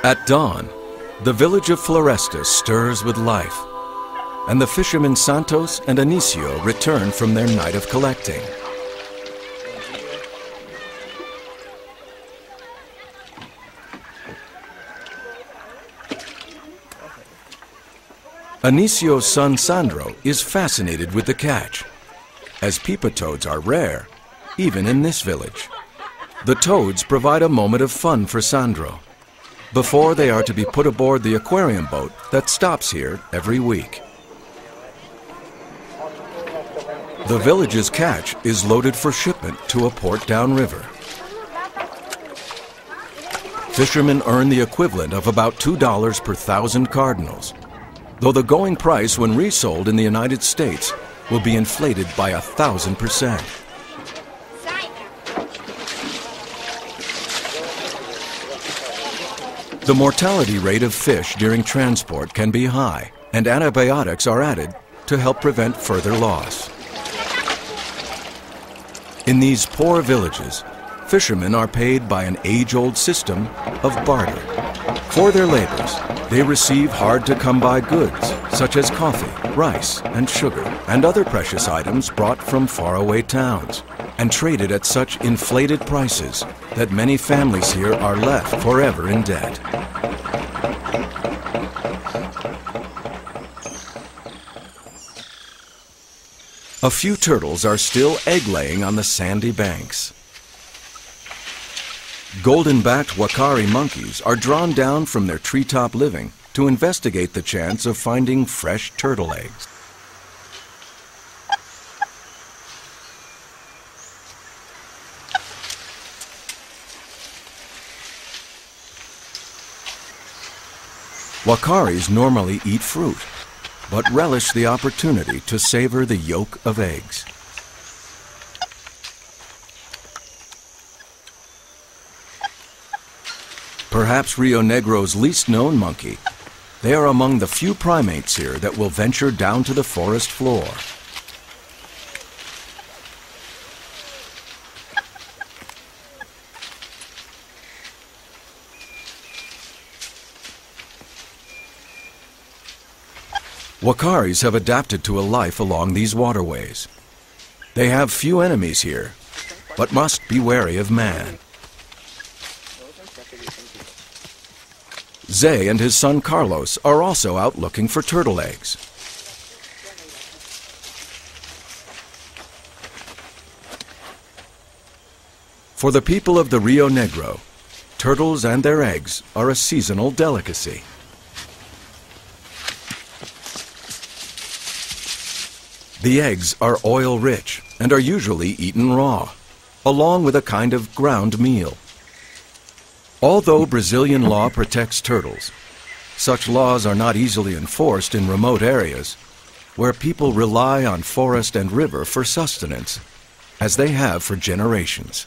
At dawn, the village of Floresta stirs with life, and the fishermen Santos and Anicio return from their night of collecting. Anicio's son Sandro is fascinated with the catch, as pipa toads are rare, even in this village. The toads provide a moment of fun for Sandro, before they are to be put aboard the aquarium boat that stops here every week. The village's catch is loaded for shipment to a port downriver. Fishermen earn the equivalent of about $2 per 1,000 cardinals, though the going price when resold in the United States will be inflated by 1,000%. The mortality rate of fish during transport can be high, and antibiotics are added to help prevent further loss. In these poor villages, fishermen are paid by an age-old system of barter. For their labors, they receive hard-to-come-by goods, such as coffee, rice, and sugar, and other precious items brought from faraway towns, and traded at such inflated prices that many families here are left forever in debt. A few turtles are still egg-laying on the sandy banks. Golden-backed Wakari monkeys are drawn down from their treetop living to investigate the chance of finding fresh turtle eggs. Wakaris normally eat fruit, but relish the opportunity to savor the yolk of eggs. Perhaps Rio Negro's least known monkey, they are among the few primates here that will venture down to the forest floor. Wakaris have adapted to a life along these waterways. They have few enemies here, but must be wary of man. Zay and his son Carlos are also out looking for turtle eggs. For the people of the Rio Negro, turtles and their eggs are a seasonal delicacy. The eggs are oil-rich and are usually eaten raw, along with a kind of ground meal. Although Brazilian law protects turtles, such laws are not easily enforced in remote areas where people rely on forest and river for sustenance, as they have for generations.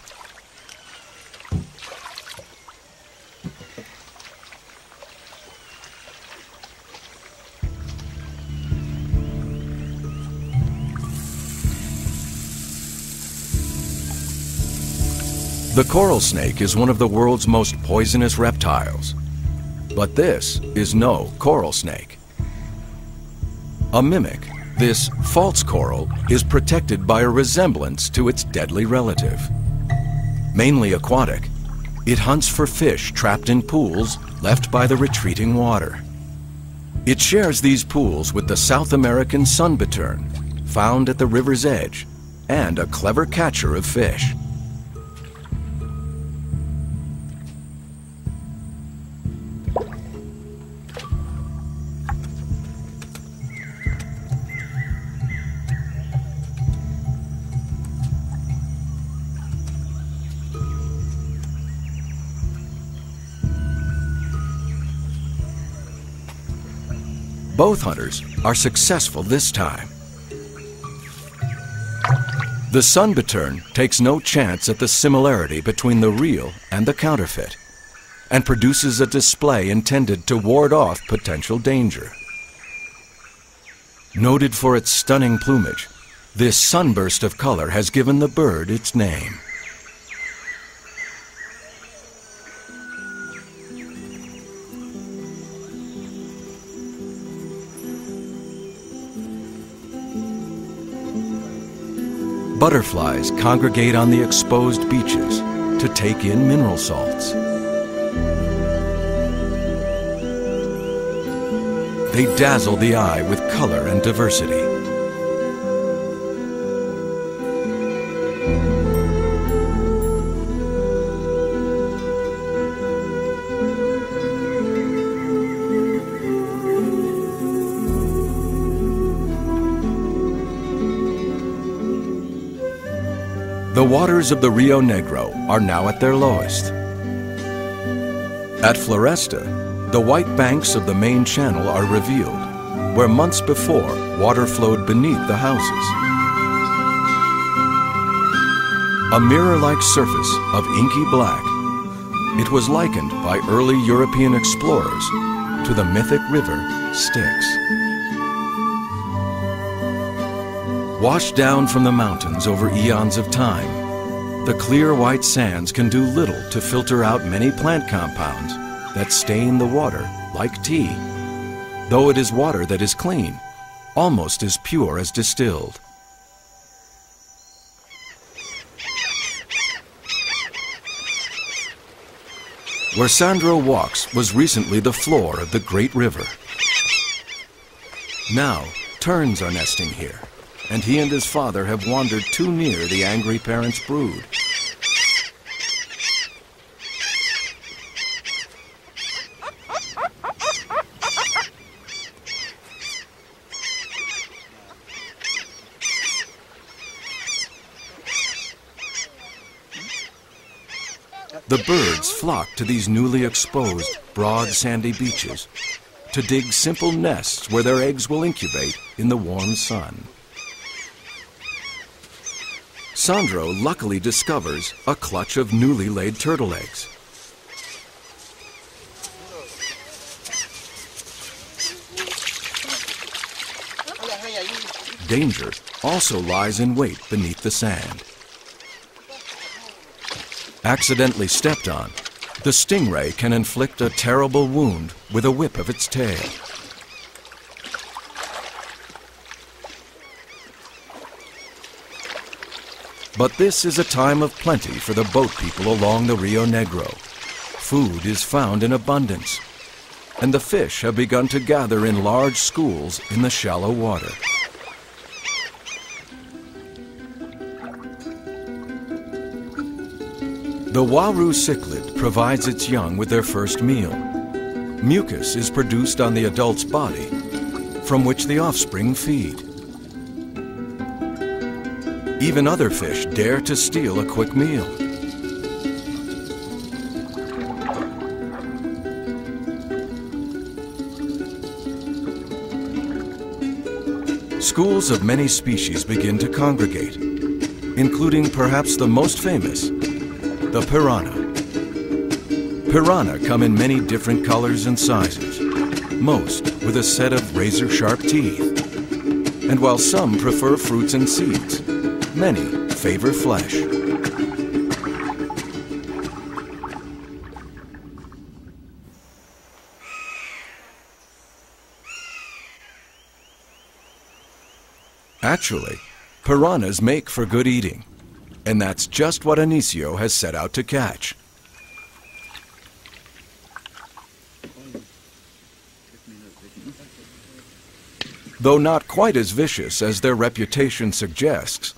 The coral snake is one of the world's most poisonous reptiles, but this is no coral snake. A mimic, this false coral is protected by a resemblance to its deadly relative. Mainly aquatic, it hunts for fish trapped in pools left by the retreating water. It shares these pools with the South American sun bittern, found at the river's edge, and a clever catcher of fish. Both hunters are successful this time. The sun bittern takes no chance at the similarity between the real and the counterfeit, and produces a display intended to ward off potential danger. Noted for its stunning plumage, this sunburst of color has given the bird its name. Butterflies congregate on the exposed beaches to take in mineral salts. They dazzle the eye with color and diversity. The waters of the Rio Negro are now at their lowest. At Floresta, the white banks of the main channel are revealed, where months before water flowed beneath the houses. A mirror-like surface of inky black, it was likened by early European explorers to the mythic river Styx. Washed down from the mountains over eons of time, the clear white sands can do little to filter out many plant compounds that stain the water like tea, though it is water that is clean, almost as pure as distilled. Where Sandro walks was recently the floor of the great river. Now, terns are nesting here, and he and his father have wandered too near the angry parents' brood. The birds flock to these newly exposed, broad, sandy beaches to dig simple nests where their eggs will incubate in the warm sun. Sandro luckily discovers a clutch of newly laid turtle eggs. Danger also lies in wait beneath the sand. Accidentally stepped on, the stingray can inflict a terrible wound with a whip of its tail. But this is a time of plenty for the boat people along the Rio Negro. Food is found in abundance, and the fish have begun to gather in large schools in the shallow water. The Waru cichlid provides its young with their first meal. Mucus is produced on the adult's body, from which the offspring feed. Even other fish dare to steal a quick meal. Schools of many species begin to congregate, including perhaps the most famous, the piranha. Piranha come in many different colors and sizes, most with a set of razor-sharp teeth. And while some prefer fruits and seeds, many favor flesh. Actually, piranhas make for good eating, and that's just what Anicio has set out to catch. Though not quite as vicious as their reputation suggests,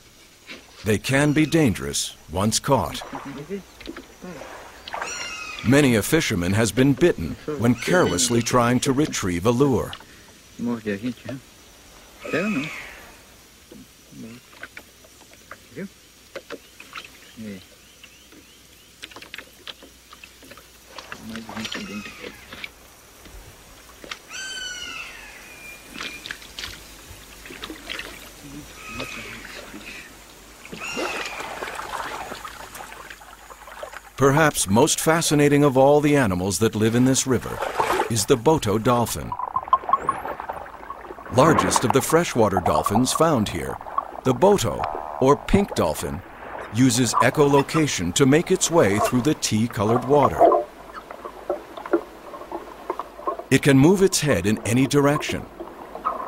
they can be dangerous once caught. Many a fisherman has been bitten when carelessly trying to retrieve a lure. Perhaps most fascinating of all the animals that live in this river is the Boto dolphin. Largest of the freshwater dolphins found here, the Boto, or pink dolphin, uses echolocation to make its way through the tea-colored water. It can move its head in any direction,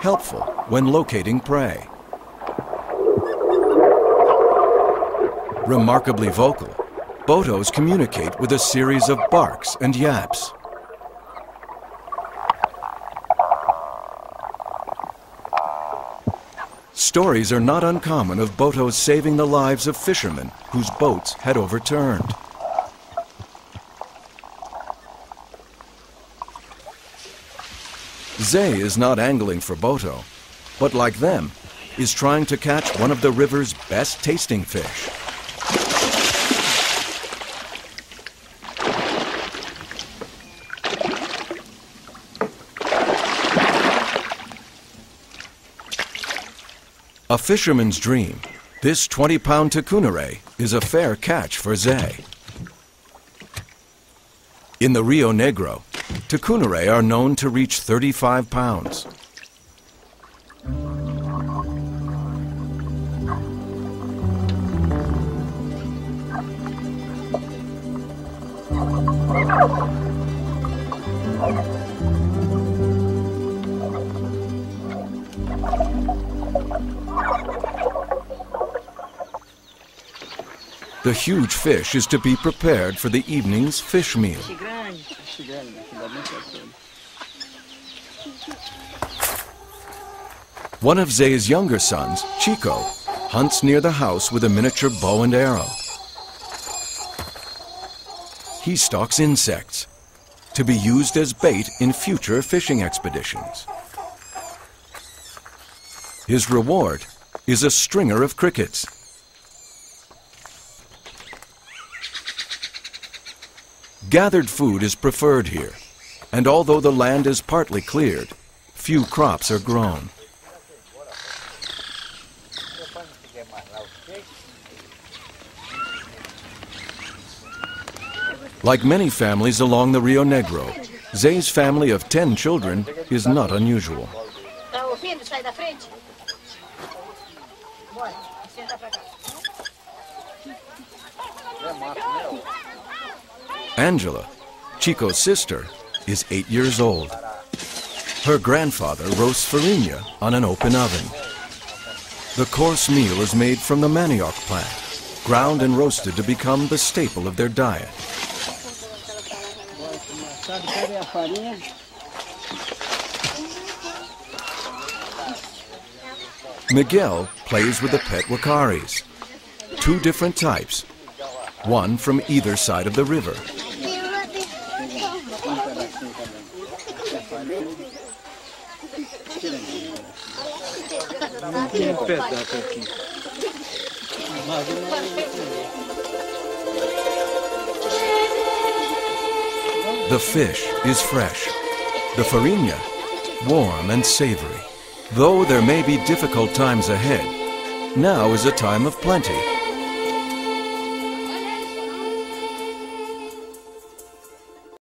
helpful when locating prey. Remarkably vocal, botos communicate with a series of barks and yaps. Stories are not uncommon of botos saving the lives of fishermen whose boats had overturned. Zay is not angling for boto, but like them, is trying to catch one of the river's best tasting fish. A fisherman's dream, this 20-pound tucunaré is a fair catch for Zay. In the Rio Negro, tucunaré are known to reach 35 pounds. The huge fish is to be prepared for the evening's fish meal. One of Zay's younger sons, Chico, hunts near the house with a miniature bow and arrow. He stalks insects, to be used as bait in future fishing expeditions. His reward is a stringer of crickets. Gathered food is preferred here, and although the land is partly cleared, few crops are grown. Like many families along the Rio Negro, Zay's family of 10 children is not unusual. Angela, Chico's sister, is 8 years old. Her grandfather roasts farinha on an open oven. The coarse meal is made from the manioc plant, ground and roasted to become the staple of their diet. Miguel plays with the pet wakaris, 2 different types, one from either side of the river. The fish is fresh, the farinha warm and savory. Though there may be difficult times ahead, now is a time of plenty.